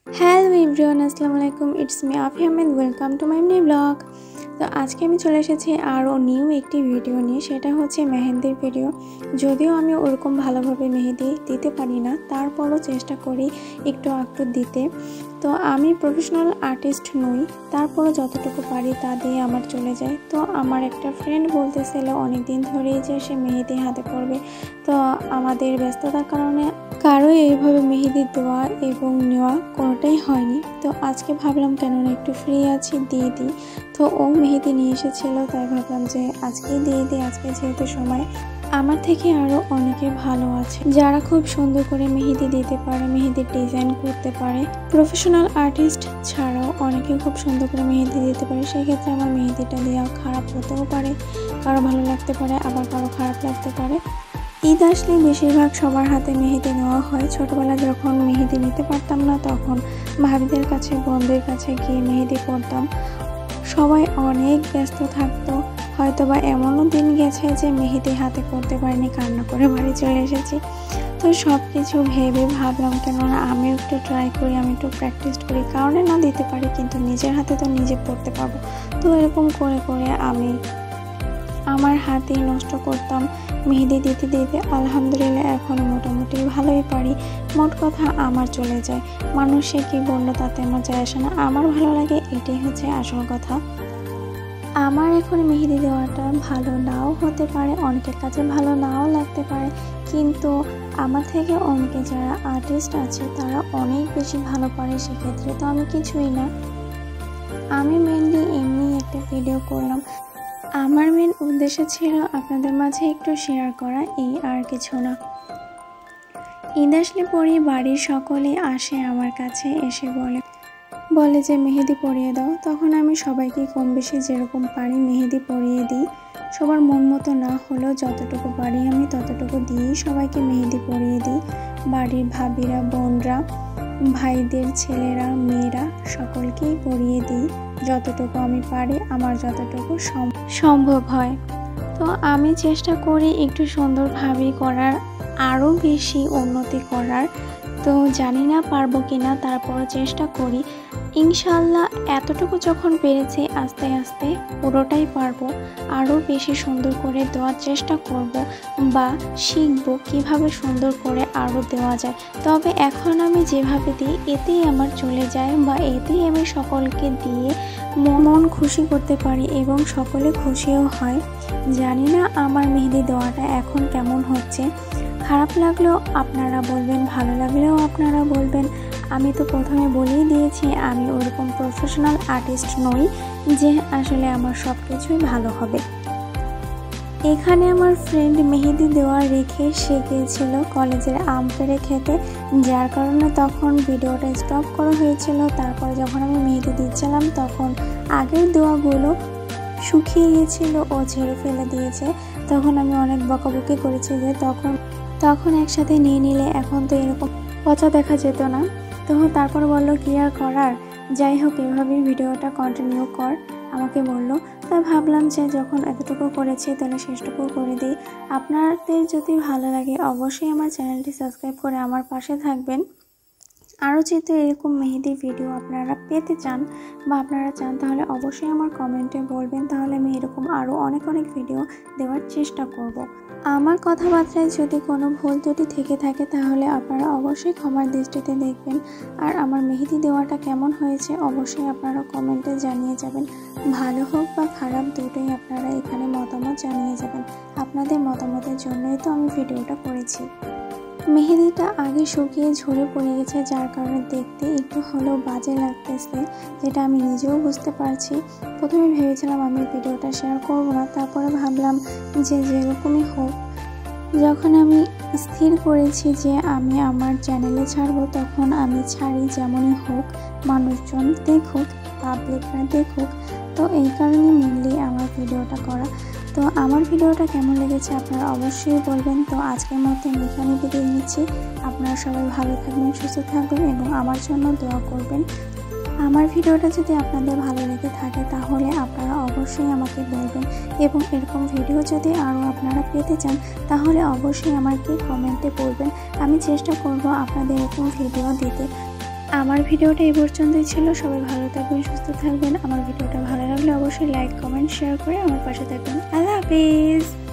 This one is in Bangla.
হ্যালো এভরিওয়ান, আসসালামু আলাইকুম। It's me Afi Ahmed. Welcome to my new blog. তো আজকে আমি চলে এসেছি আরও নিউ একটি ভিডিও নিয়ে। সেটা হচ্ছে মেহেন্দির ভিডিও। যদিও আমি ওরকম ভালোভাবে মেহেদি দিতে পারি না, তারপরও চেষ্টা করি একটু একটু দিতে। তো আমি প্রফেশনাল আর্টিস্ট নই, তারপরও যতটুকু পারি তা দিয়ে আমার চলে যায়। তো আমার একটা ফ্রেন্ড বলতেছিল অনেক দিন ধরেই যে সে মেহেদি হাতে পড়বে। তো আমাদের ব্যস্ততার কারণে কারো এইভাবে মেহেদি দেওয়া এবং নেওয়া কোনোটাই হয়নি। তো আজকে ভাবলাম কেননা একটু ফ্রি আছি, দিয়ে দিই। তো ও মেহেদি নিয়ে এসেছিলো, তাই ভাবলাম যে আজকেই দিয়ে দিই। আজকে যেহেতু সময়, আমার থেকে আরও অনেকে ভালো আছে যারা খুব সুন্দর করে মেহেদি দিতে পারে, মেহেদির ডিজাইন করতে পারে। প্রফেশনাল আর্টিস্ট ছাড়াও অনেকে খুব সুন্দর করে মেহেদি দিতে পারে। সেক্ষেত্রে আমার মেহেদিটা দেওয়া খারাপ হতেও পারে, কারো ভালো লাগতে পারে, আবার কারো খারাপ লাগতে পারে। ঈদ আসলে বেশিরভাগ সবার হাতে মেহেদি নেওয়া হয়। ছোটবেলা যখন মেহেদি নিতে পারতাম না, তখন ভাবিদের কাছে, বোনদের কাছে গিয়ে মেহেদি পড়তাম। সবাই অনেক ব্যস্ত থাকতো, হয়তো বা এমনও দিন গেছে যে মেহেদি হাতে পড়তে পারিনি, কান্না করে বাড়ি চলে এসেছি। তো সব কিছু ভেবে ভাবলাম কেননা আমি একটু ট্রাই করি, আমি একটু প্র্যাকটিস করি। কারণে না দিতে পারি, কিন্তু নিজের হাতে তো নিজে পড়তে পারবো। তো এরকম করে করে আমি আমার হাতেই নষ্ট করতাম মেহেদি দিতে দিতে। আলহামদুলিল্লাহ এখন মোটামুটি ভালোই পারি। মোট কথা আমার চলে যায়, মানুষে কি বললো তাতে আমার যায় আসে না, আমার ভালো লাগে, এটাই হচ্ছে আসল কথা। আমার এখন মেহেদি দেওয়াটা ভালো নাও হতে পারে, অনেকের কাছে ভালো নাও লাগতে পারে, কিন্তু আমার থেকে অনেকে যারা আর্টিস্ট আছে তারা অনেক বেশি ভালো পারে। সেক্ষেত্রে তো আমি কিছুই না। আমি মেনলি এমনি একটা ভিডিও করলাম। আমার মেন উদ্দেশ্য ছিল আপনাদের মাঝে একটু শেয়ার করা, এই আর কিছু না। ঈদ আসলে পরই বাড়ির সকলে আসে আমার কাছে, এসে বলে যে মেহেদি পরিয়ে দাও। তখন আমি সবাইকে কম বেশি যেরকম পারি মেহেদি পরিয়ে দিই। সবার মন মতো না হলেও যতটুকু পারি আমি ততটুকু দিয়েই সবাইকে মেহেদি পরিয়ে দিই। বাড়ির ভাবিরা, বোনরা, ভাইদের ছেলেরা, মেয়েরা সকলকেই পরিয়ে দিই যতটুকু আমি পারি, আমার যতটুকু সম্ভব হয়। তো আমি চেষ্টা করি একটু সুন্দরভাবে করার, আরও বেশি উন্নতি করার। তো জানি না পারবো কিনা, তারপর চেষ্টা করি। ইনশাল্লাহ এতটুকু যখন পেরেছি, আস্তে আস্তে পুরোটাই পারবো। আরও বেশি সুন্দর করে দেওয়ার চেষ্টা করব, বা শিখবো কিভাবে সুন্দর করে আরও দেওয়া যায়। তবে এখন আমি যেভাবে দিই এতেই আমার চলে যায়, বা এতেই আমি সকলকে দিয়ে মন খুশি করতে পারি এবং সকলে খুশিও হয়। জানি না আমার মেহেদি দেওয়াটা এখন কেমন হচ্ছে। খারাপ লাগলেও আপনারা বলবেন, ভালো লাগলেও আপনারা বলবেন। আমি তো প্রথমে বলেই দিয়েছি আমি ওরকম প্রফেশনাল আর্টিস্ট নই যে আসলে আমার সব কিছুই ভালো হবে। এখানে আমার ফ্রেন্ড মেহেদি দেওয়া রেখে সে গিয়েছিল কলেজের আম পেড়ে খেতে, যার কারণে তখন ভিডিওটা স্টপ করা হয়েছিল। তারপর যখন আমি মেহেদি দিচ্ছিলাম তখন আগের দেওয়াগুলো শুকিয়ে গিয়েছিল, ও ঝেড়ে ফেলে দিয়েছে। তখন আমি অনেক বকাবকি করেছি যে তখন একসাথে নিয়ে নিলে এখন তো এরকম পচা দেখা যেত না। তো তারপর বলল কি আর করার, যাই হোক এভাবেই ভিডিওটা কন্টিনিউ কর, আমাকে বলল। তাই ভাবলাম যে যখন এতটুকু করেছি তাহলে শেষটুকু করে দিই। আপনাদের যদি ভালো লাগে অবশ্যই আমার চ্যানেলটি সাবস্ক্রাইব করে আমার পাশে থাকবেন। আরও যেহেতু এরকম মেহেদির ভিডিও আপনারা পেতে চান বা আপনারা চান, তাহলে অবশ্যই আমার কমেন্টে বলবেন, তাহলে আমি এরকম আরও অনেক অনেক ভিডিও দেওয়ার চেষ্টা করব। আমার কথাবার্তায় যদি কোনো ভুল ত্রুটি থেকে থাকে তাহলে আপনারা অবশ্যই ক্ষমার দৃষ্টিতে দেখবেন। আর আমার মেহেদি দেওয়াটা কেমন হয়েছে অবশ্যই আপনারা কমেন্টে জানিয়ে যাবেন। ভালো হোক বা খারাপ, দুটোই আপনারা এখানে মতামত জানিয়ে যাবেন। আপনাদের মতামতের জন্যই তো আমি ভিডিওটা করেছি। মেহেদিটা আগে শুকিয়ে ঝরে পড়ে গেছে, যার কারণে দেখতে একটু হলেও বাজে লাগতেছে, যেটা আমি নিজেও বুঝতে পারছি। প্রথমে ভেবেছিলাম আমি ভিডিওটা শেয়ার করব না, তারপরে ভাবলাম যে যেরকমই হোক, যখন আমি স্থির করেছি যে আমি আমার চ্যানেলে ছাড়বো, তখন আমি ছাড়ি, যেমনই হোক, মানুষজন দেখুক, পাবলিকরা দেখুক। তো এই কারণে মেনলি আমার ভিডিওটা করা। তো আমার ভিডিওটা কেমন লেগেছে আপনারা অবশ্যই বলবেন। তো আজকের মতো এখানে বিদায় নিচ্ছি। আপনারা সবাই ভালো থাকবেন, সুস্থ থাকবেন এবং আমার জন্য দোয়া করবেন। আমার ভিডিওটা যদি আপনাদের ভালো লেগে থাকে তাহলে আপনারা অবশ্যই আমাকে বলবেন, এবং এরকম ভিডিও যদি আরও আপনারা পেতে চান তাহলে অবশ্যই আমাকে কমেন্টে বলবেন। আমি চেষ্টা করব আপনাদের এরকম ভিডিও দিতে। আমার ভিডিওটা এই পর্যন্তই ছিল। সবাই ভালো থাকবেন, সুস্থ থাকবেন। আমার ভিডিওটা ভালো লাগলে অবশ্যই লাইক, কমেন্ট, শেয়ার করে আমার পাশে থাকবেন। আল্লাহ হাফিজ।